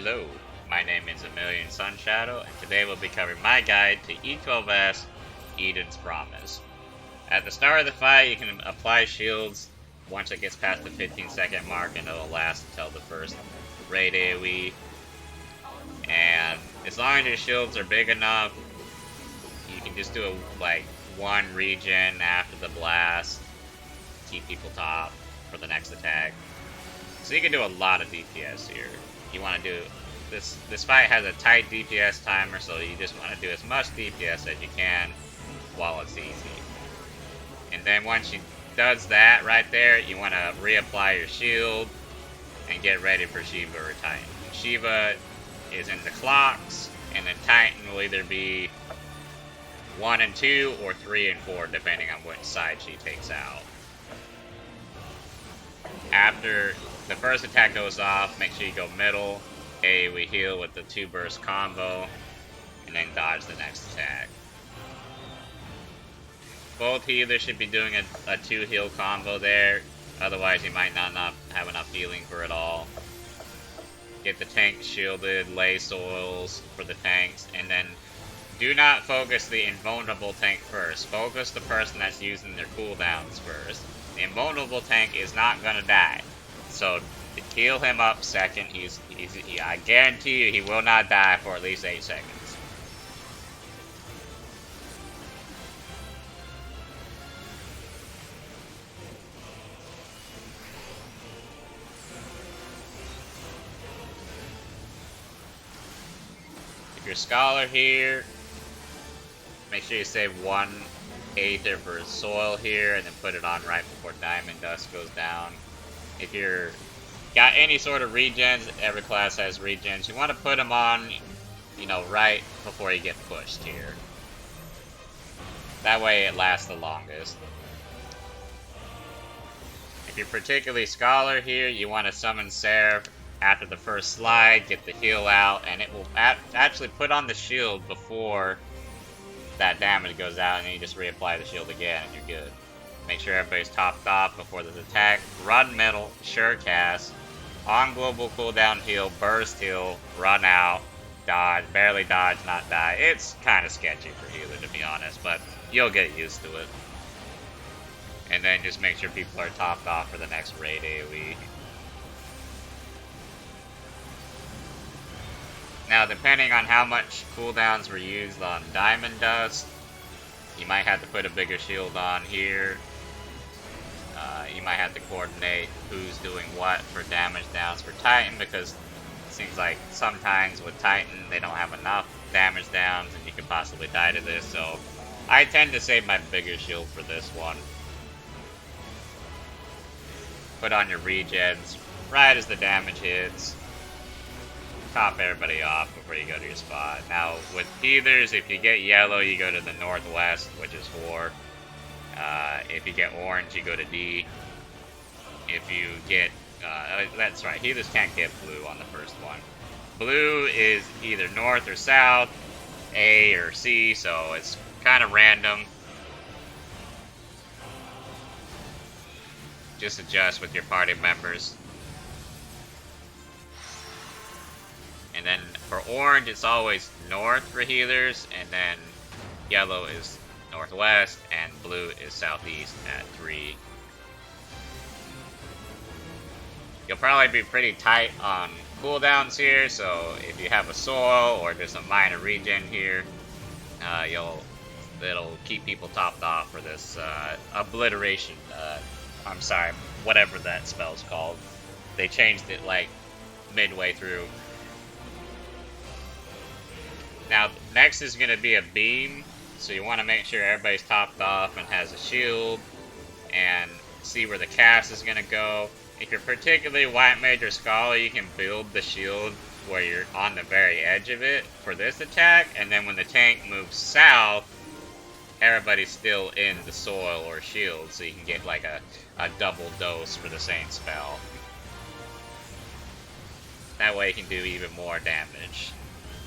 Hello, my name is Emilian Sunshadow, and today we'll be covering my guide to E12S Eden's Promise. At the start of the fight, you can apply shields once it gets past the 15-second mark, and it'll last until the first raid AoE. And as long as your shields are big enough, you can just do one regen after the blast, keep people top for the next attack. So you can do a lot of DPS here. You want to do this fight has a tight DPS timer, so you just want to do as much DPS as you can while it's easy. And then once she does that right there, you want to reapply your shield and get ready for Shiva or Titan. Shiva is in the clocks, and then Titan will either be 1 and 2 or 3 and 4 depending on which side she takes out. After the first attack goes off, make sure you go middle, AoE heal with the 2 burst combo, and then dodge the next attack. Both healers should be doing a 2 heal combo there, otherwise you might not have enough healing for it all. Get the tank shielded, lay soils for the tanks, and then do not focus the invulnerable tank first. Focus the person that's using their cooldowns first. The invulnerable tank is not gonna die, so heal him up second. I guarantee you he will not die for at least 8 seconds. If you're Scholar here, make sure you save 1 Aether for soil here, and then put it on right before Diamond Dust goes down. If you're got any sort of regens, every class has regens, you want to put them on, right before you get pushed here. That way it lasts the longest. If you're particularly Scholar here, you want to summon Seraph after the first slide, get the heal out, and it will actually put on the shield before that damage goes out, and then you just reapply the shield again and you're good. Make sure everybody's topped off before this attack. Run middle, sure cast, on global cooldown heal, burst heal, run out, dodge, barely dodge, not die. It's kind of sketchy for healer to be honest, but you'll get used to it. And then just make sure people are topped off for the next raid AoE. Now, depending on how much cooldowns were used on Diamond Dust, you might have to put a bigger shield on here. You might have to coordinate who's doing what for damage downs for Titan, because it seems like sometimes with Titan they don't have enough damage downs and you could possibly die to this, so I tend to save my bigger shield for this one. Put on your regens right as the damage hits. Top everybody off before you go to your spot. Now, with healers, if you get yellow, you go to the northwest, which is 4. If you get orange, you go to D. If you get, that's right, healers can't get blue on the first one. Blue is either north or south, A or C, so it's kind of random. Just adjust with your party members. And then for orange, it's always north for healers, and then yellow is northwest, and blue is southeast at 3. You'll probably be pretty tight on cooldowns here, so if you have a soil or just a minor regen here, it'll keep people topped off for this obliteration. I'm sorry, whatever that spell's called. They changed it like midway through. Now, next is going to be a beam, so you want to make sure everybody's topped off and has a shield, and see where the cast is going to go. If you're particularly White Mage or Scholar, you can build the shield where you're on the very edge of it for this attack, and then when the tank moves south, everybody's still in the soil or shield, so you can get like a double dose for the same spell. That way you can do even more damage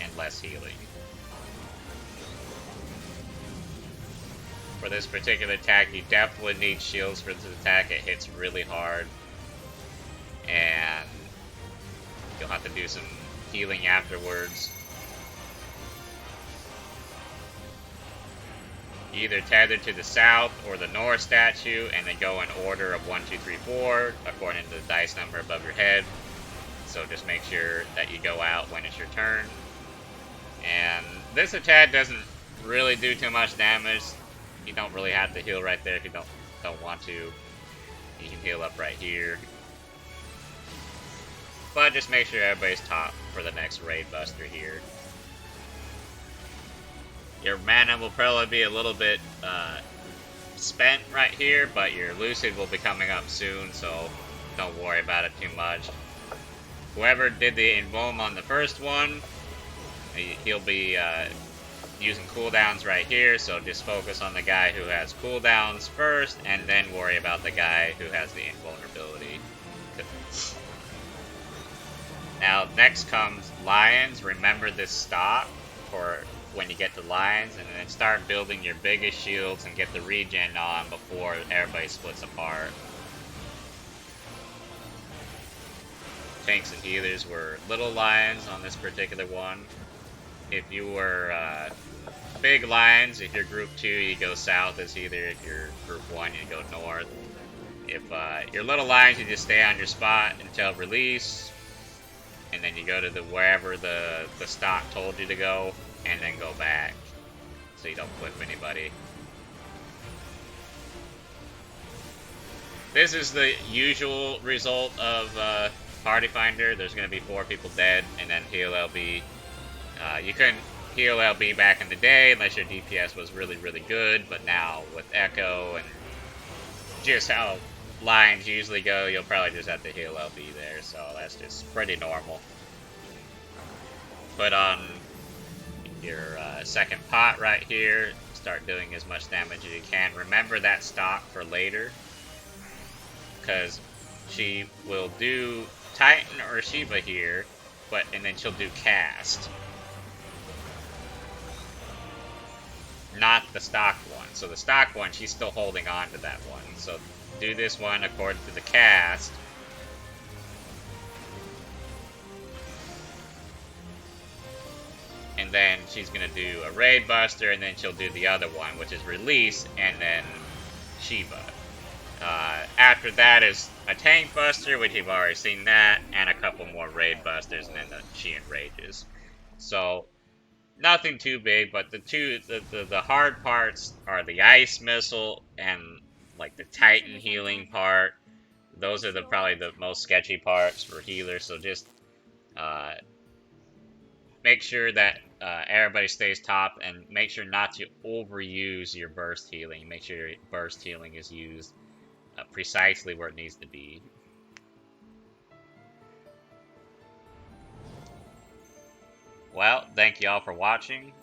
and less healing. For this particular attack, you definitely need shields for this attack. It hits really hard, and you'll have to do some healing afterwards. Either tethered to the south or the north statue, and then go in order of 1, 2, 3, 4, according to the dice number above your head. So just make sure that you go out when it's your turn. And this attack doesn't really do too much damage. You don't really have to heal right there if you don't want to. You can heal up right here. But just make sure everybody's top for the next raid buster here. Your mana will probably be a little bit spent right here, but your lucid will be coming up soon, so don't worry about it too much. Whoever did the emblem on the first one, he'll be using cooldowns right here, so just focus on the guy who has cooldowns first, and then worry about the guy who has the invulnerability. Now, next comes Lions. Remember this stock for when you get to Lions, and then start building your biggest shields and get the regen on before everybody splits apart. Tanks and healers were little Lions on this particular one. If you were big Lions, if you're group 2, you go south as either. If you're group 1, you go north. If you're little Lions, you just stay on your spot until release, and then you go to wherever the stock told you to go, and then go back, so you don't flip anybody. This is the usual result of Party Finder. There's going to be 4 people dead, and then heal LB. You couldn't heal LB back in the day unless your DPS was really, really good, but now with Echo and just how Lions usually go, you'll probably just have to heal LB there, so that's just pretty normal. Put on your second pot right here, start doing as much damage as you can. Remember that stock for later, because she will do Titan or Shiva here, and then she'll do cast. Not the stock one. So the stock one, she's still holding on to that one. So do this one according to the cast. And then she's going to do a Raid Buster, and then she'll do the other one, which is Release, and then Shiva. After that is a Tank Buster, which you've already seen that, and a couple more Raid Busters, and then the Sheehan Rages. So, nothing too big, but the hard parts are the Ice Missile and like the Titan healing part. Those are probably the most sketchy parts for healers, so just make sure that everybody stays top, and make sure not to overuse your burst healing. Make sure your burst healing is used precisely where it needs to be. Well, thank you all for watching,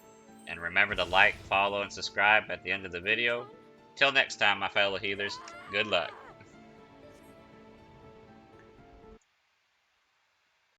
and remember to like, follow, and subscribe at the end of the video. Till next time, my fellow healers, good luck.